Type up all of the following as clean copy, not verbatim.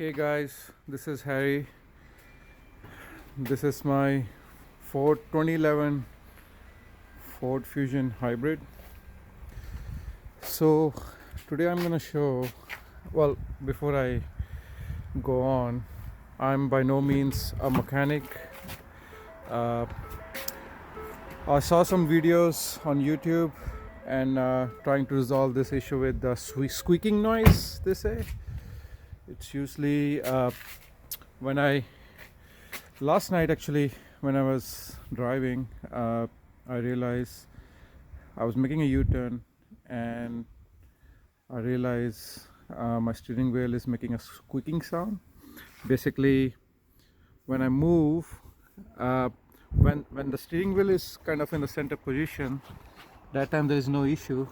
Hey guys, this is Harry. This is my Ford 2011 Ford Fusion Hybrid. So today I'm gonna show, well, before I go on, I'm by no means a mechanic. uh, I saw some videos on YouTube and trying to resolve this issue with the squeaking noise, they say. It's usually when I last night actually, when I was driving, I realized I was making a U-turn and I realized my steering wheel is making a squeaking sound. Basically, when I move, uh, when the steering wheel is kind of in the center position, that time there is no issue.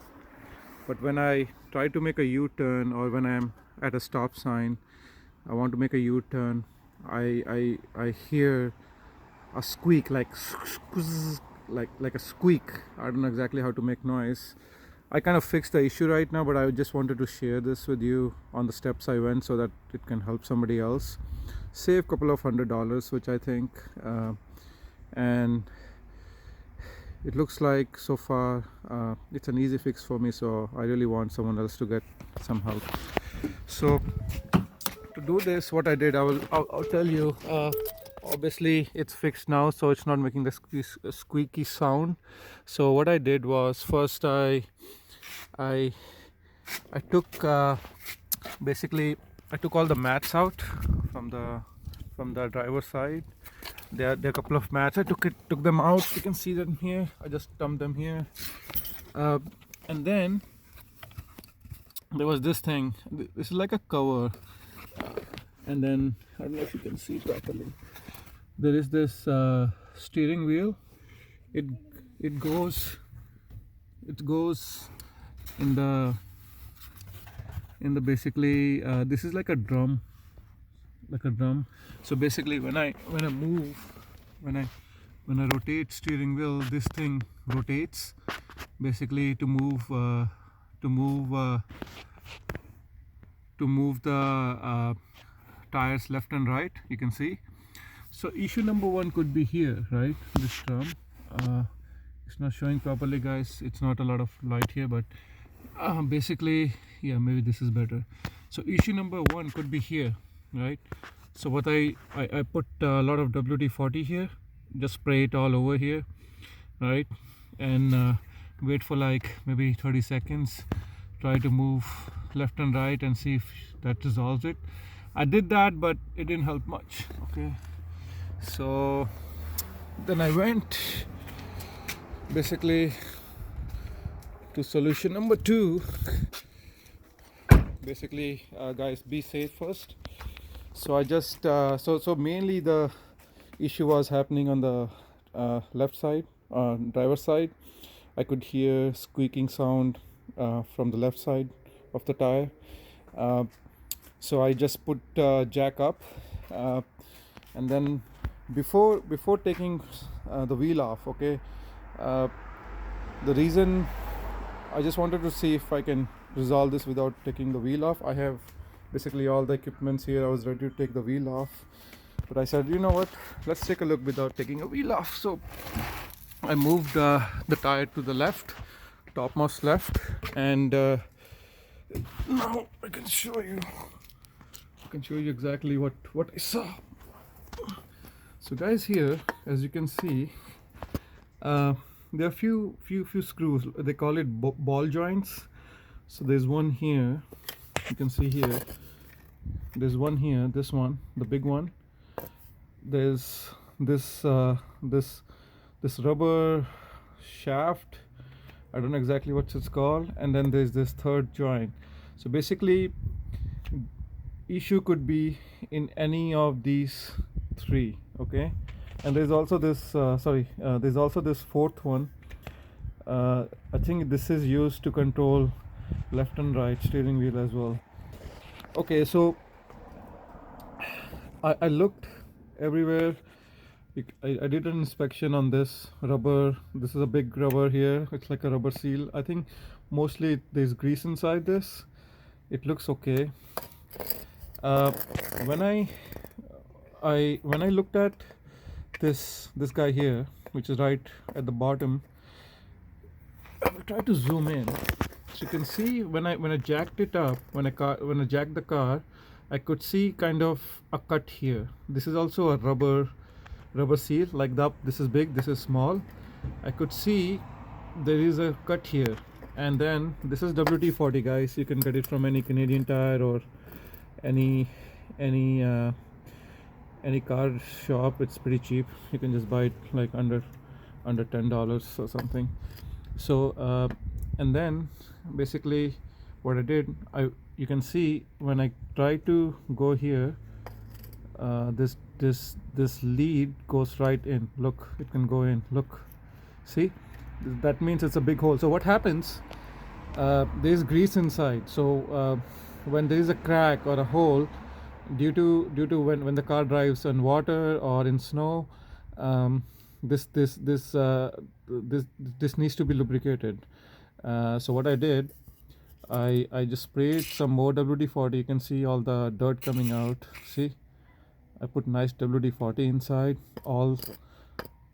But when I try to make a U-turn, or when I'm at a stop sign, I want to make a U-turn, I hear a squeak, like a squeak. I don't know exactly how to make noise. I kind of fixed the issue right now, but I just wanted to share this with you on the steps I went so that it can help somebody else save a couple of $100, which I think, and it looks like so far it's an easy fix for me, so I really want someone else to get some help. So to do this, what I did, I'll tell you. Obviously it's fixed now, so it's not making the squeaky sound. So what I did was, first I took basically I took all the mats out from the driver's side. There are a couple of mats. I took them out. You can see them here. I just dumped them here, and then there was this thing. This is like a cover, and then I don't know if you can see properly. There is this steering wheel. It goes in the basically, this is like a drum. So basically, when I move, when I rotate steering wheel, this thing rotates basically to move the tires left and right, you can see. So issue number one could be here, right? This drum, it's not showing properly, guys. It's not a lot of light here, but basically, yeah, maybe this is better. So issue number one could be here, right? So what I put a lot of WD-40 here, just spray it all over here, right? And wait for like maybe 30 seconds. Try to move left and right and see if that resolves it. I did that, but it didn't help much. Okay, so then I went basically to solution number two. Basically, guys, be safe first. So I just so mainly the issue was happening on the left side, driver's side. I could hear squeaking sound from the left side of the tire. So I just put jack up, and then before taking the wheel off, okay, the reason I just wanted to see if I can resolve this without taking the wheel off. I have basically all the equipments here. I was ready to take the wheel off, but I said, you know what, let's take a look without taking a wheel off. So I moved the tire to the left, topmost left, and now I can show you exactly what I saw. So guys, here, as you can see, there are few screws. They call it ball joints. So there's one here, you can see here. There's one here, this one, the big one. There's this rubber shaft. I don't know exactly what it's called. And then there's this third joint. So basically, issue could be in any of these three. Okay, and there's also this there's also this fourth one. I think this is used to control left and right steering wheel as well. Okay, so I looked everywhere. I did an inspection on this rubber. This is a big rubber here. It's like a rubber seal. I think mostly there's grease inside this. It looks okay. uh, when I looked at this guy here, which is right at the bottom, I will try to zoom in. So you can see when I jacked it up, when I jacked the car, I could see kind of a cut here. This is also a rubber seal like that. This is big, this is small. I could see there is a cut here, and then this is WT-40, guys. You can get it from any Canadian Tire or any any uh, any car shop. It's pretty cheap. You can just buy it like under $10 or something. So and then basically what I did, you can see when I try to go here, this lead goes right in. Look, it can go in. Look, see, that means it's a big hole. So what happens, there's grease inside. So when there is a crack or a hole, due to when the car drives on water or in snow, um, this this this this this needs to be lubricated. So what I did, I just sprayed some more WD-40. You can see all the dirt coming out. See, I put nice WD-40 inside, all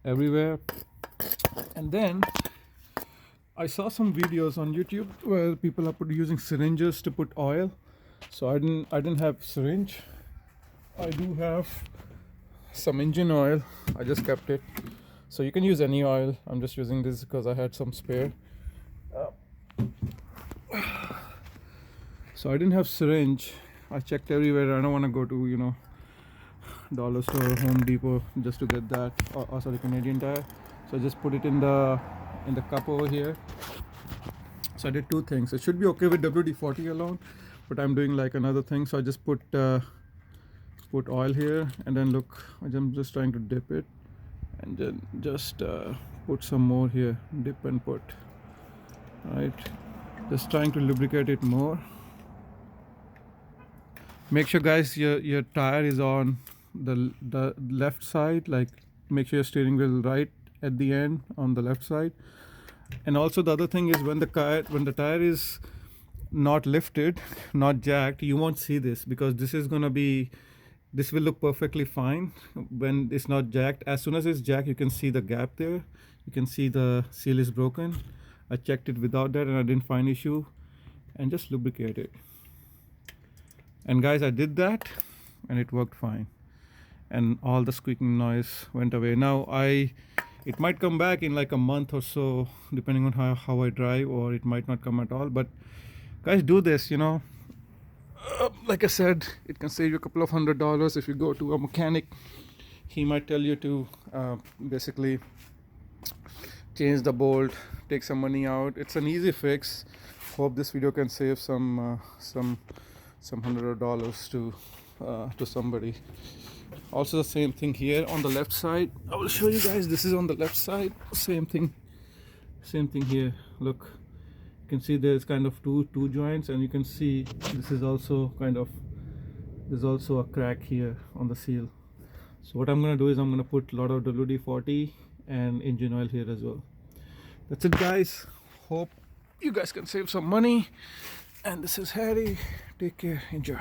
everywhere. And then I saw some videos on YouTube where people are using syringes to put oil. So I didn't have syringe. I do have some engine oil. I just kept it. So you can use any oil. I'm just using this because I had some spare. So I didn't have syringe. I checked everywhere. I don't want to go to dollar store, Home Depot, just to get that. Or sorry, Canadian Tire. So I just put it in the cup over here. So I did two things. It should be okay with WD-40 alone, but I'm doing like another thing. So I just put oil here, and then look, I'm just trying to dip it, and then just put some more here. Dip and put. Right, just trying to lubricate it more. Make sure, guys, your tire is on the left side. Like, make sure your steering wheel right at the end on the left side. And also the other thing is, when the tire is not lifted, not jacked, you won't see this, because this will look perfectly fine when it's not jacked. As soon as it's jacked, you can see the gap there. You can see the seal is broken. I checked it without that and I didn't find issue. And just lubricate it. And guys, I did that and it worked fine, and all the squeaking noise went away. Now it might come back in like a month or so, depending on how I drive, or it might not come at all. But guys, do this. Like I said, it can save you a couple of $100. If you go to a mechanic, he might tell you to basically change the bolt, take some money out. It's an easy fix. Hope this video can save some $100 to somebody. Also the same thing here on the left side. I will show you guys. This is on the left side. Same thing here. Look, you can see there's kind of two joints, and you can see this is also there's also a crack here on the seal. So what I'm gonna do is I'm gonna put a lot of WD-40 and engine oil here as well. That's it, guys. Hope you guys can save some money. And this is Harry. Take care. Enjoy.